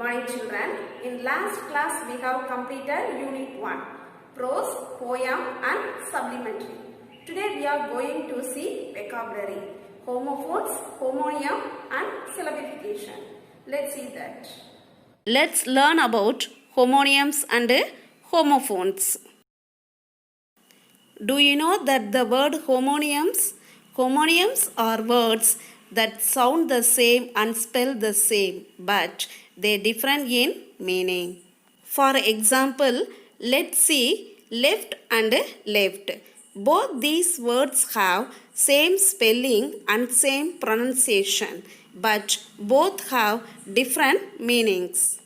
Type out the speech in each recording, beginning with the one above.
morning children. In last class we have completed unit 1, prose, poem and supplementary. Today we are going to see vocabulary, homophones, homonym and syllabification. Let's see that. Let's learn about homonyms and homophones. Do you know that the word homonyms are words that sound the same and spell the same, but they differ in meaning. For example, let's see left and left. Both these words have same spelling and same pronunciation, but both have different meanings.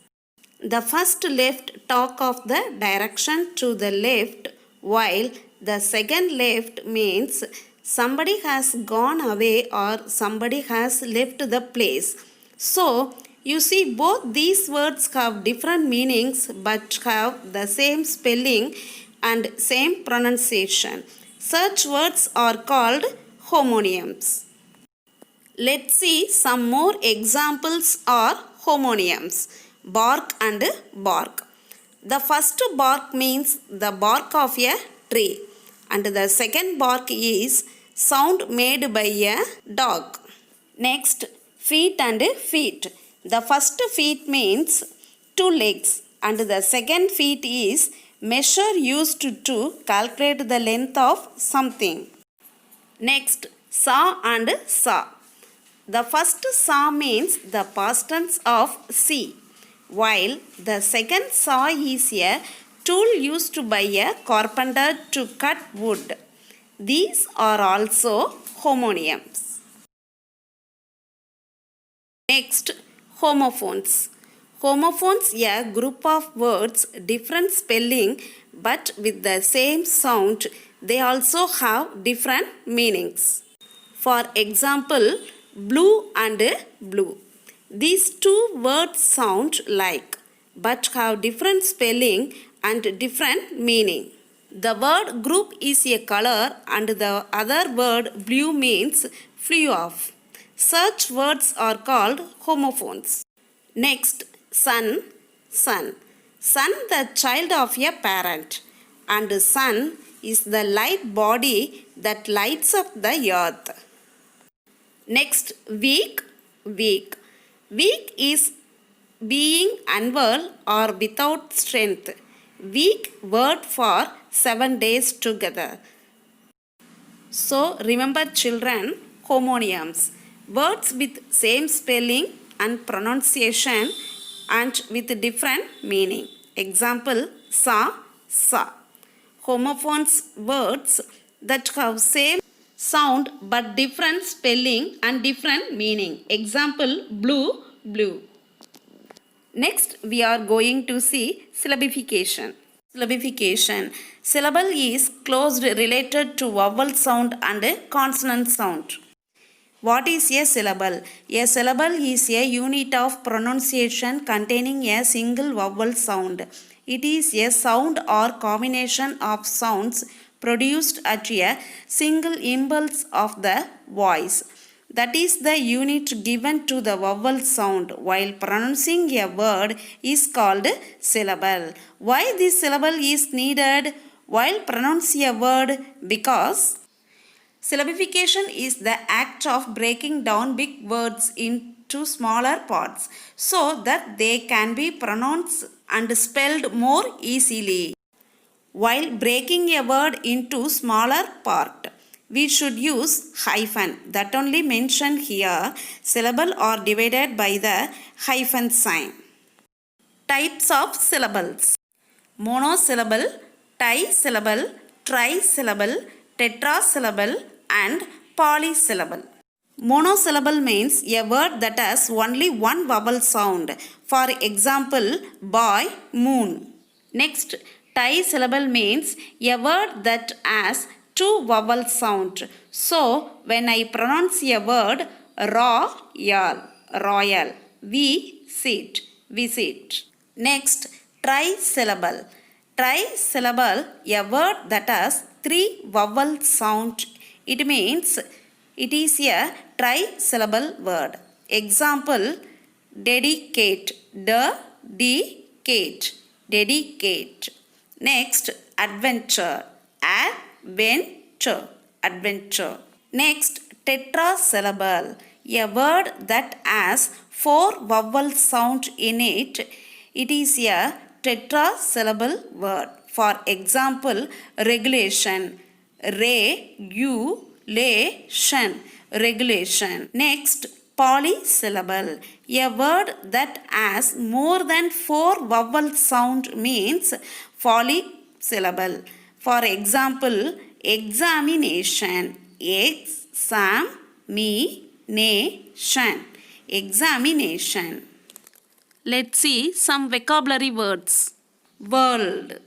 The first left talk of the direction to the left, while the second left means somebody has gone away or somebody has left the place. So, you see both these words have different meanings but have the same spelling and same pronunciation. Such words are called homonyms. Let's see some more examples of homonyms. Bark and bark. The first bark means the bark of a tree, and the second bark is sound made by a dog. Next, feet and feet. The first feet means 2 legs, and the second feet is measure used to calculate the length of something. Next, saw and saw. The first saw means the past tense of see, while the second saw is a tool used by a carpenter to cut wood. These are also homonyms. Next, homophones. Homophones are a group of words, different spelling but with the same sound. They also have different meanings. For example, blue and blue. These two words sound like but have different spelling and different meaning. The word group is a color and the other word blue means flew off. Such words are called homophones. Next, sun, sun. Sun, the child of a parent, and sun is the light body that lights up the earth. Next, weak, weak. Weak is being unwell or without strength. Weak word for 7 days together. So remember children, homonyms. Words with same spelling and pronunciation and with different meaning. Example, saw, saw. Homophones words that have same sound but different spelling and different meaning. Example, blue, blue. Next, we are going to see syllabification. Syllabification. Syllable is closely related to vowel sound and consonant sound. What is a syllable? A syllable is a unit of pronunciation containing a single vowel sound. It is a sound or combination of sounds produced at a single impulse of the voice. That is the unit given to the vowel sound while pronouncing a word is called syllable. Why this syllable is needed while pronouncing a word? Because syllabification is the act of breaking down big words into smaller parts so that they can be pronounced and spelled more easily. While breaking a word into smaller part, we should use hyphen that only mentioned here. Syllable are divided by the hyphen sign. Types of syllables. Monosyllable, trisyllable, trisyllable, tetrasyllable and polysyllable. Monosyllable means a word that has only one vowel sound. For example, boy, moon. Next, trisyllable means a word that has 2 vowel sound. So, when I pronounce a word royal, royal, visit, visit. Next, trisyllable. Trisyllable, a word that has 3 vowel sound. It means it is a trisyllable word. Example, dedicate, dedicate, dedicate. Next, adventure, adventure, adventure. Next, tetrasyllable, a word that has 4 vowel sound in it. It is a tetrasyllable word. For example, regulation, regulation, regulation. Next, polysyllable, a word that has more than 4 vowel sound means polysyllable. For example, examination, examination, examination. Let's see some vocabulary words. World,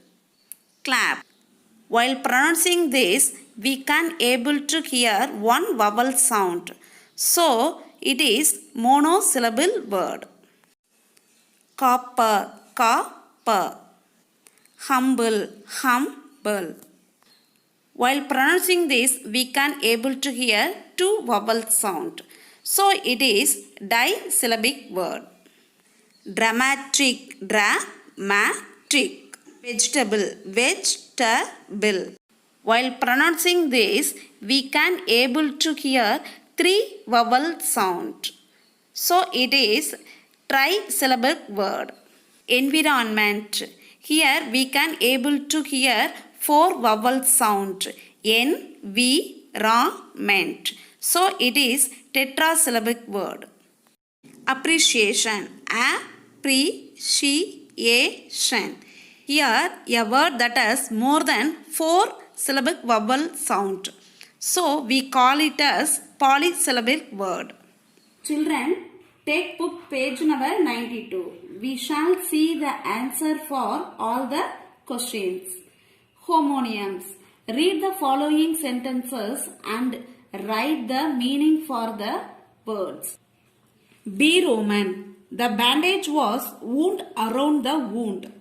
clap. While pronouncing this, we can able to hear one vowel sound. So, it is monosyllable word. Copper, copper. Humble, humble. While pronouncing this, we can able to hear 2 vowel sound. So, it is disyllabic word. Dramatic, dramatic. Vegetable, vegetable. While pronouncing this, we can able to hear 3 vowel sound. So it is trisyllabic word. Environment. Here we can able to hear 4 vowel sound. Environment. So it is tetrasyllabic word. Appreciation, appreciation. Here a word that has more than 4 syllabic vowel sound. So we call it as polysyllabic word. Children, take book page number 92. We shall see the answer for all the questions. Homonyms. Read the following sentences and write the meaning for the words. Be Roman. The bandage was wound around the wound.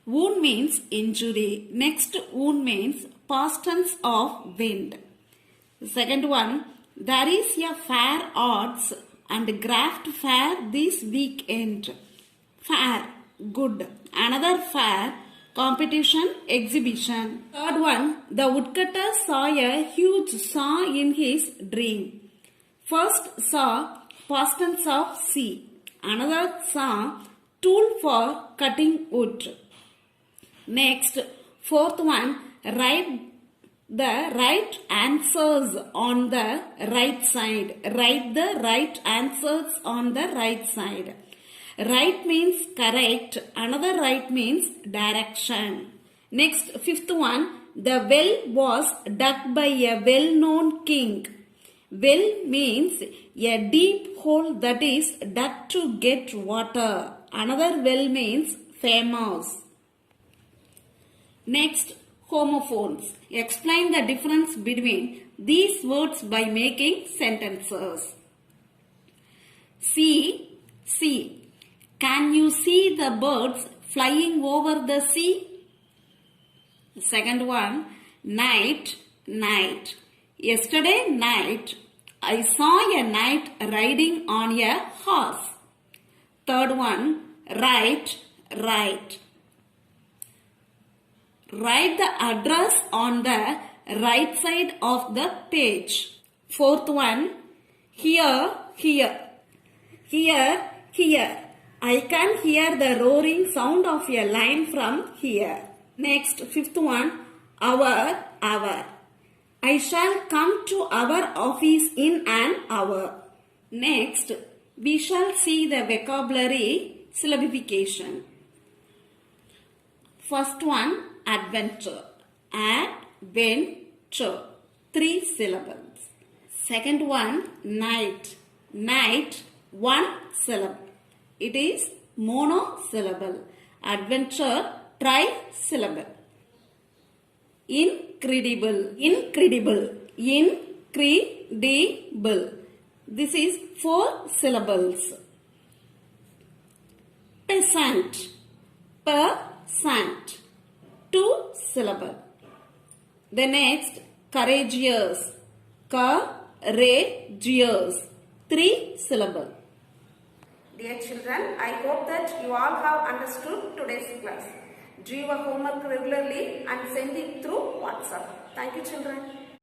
Wound means injury. Next, wound means past tense of wind. Second one, there is a fair arts and craft fair this weekend. Fair, good. Another fair, competition, exhibition. Third one, the woodcutter saw a huge saw in his dream. First saw, past tense of see. Another saw, tool for cutting wood. Next, fourth one, write the right answers on the right side. Write the right answers on the right side. Right means correct. Another right means direction. Next, fifth one, the well was dug by a well-known king. Well means a deep hole that is dug to get water. Another well means famous. Next, homophones. Explain the difference between these words by making sentences. See, see. Can you see the birds flying over the sea? Second one, night, night. Yesterday night, I saw a knight riding on a horse. Third one, write, write. Write the address on the right side of the page. Fourth one, here, here. Here, here. I can hear the roaring sound of a lion from here. Next, fifth one, hour, hour. I shall come to our office in an hour. Next, we shall see the vocabulary syllabification. First one, adventure. Adventure. 3 syllables. Second one, night. Night, 1 syllable. It is monosyllable. Adventure, trisyllable. Incredible. Incredible. Incredible. This is 4 syllables. Peasant. Peasant. 2 syllable. The next, courageous. Courageous. 3 syllable. Dear children, I hope that you all have understood today's class. Do your homework regularly and send it through WhatsApp. Thank you, children.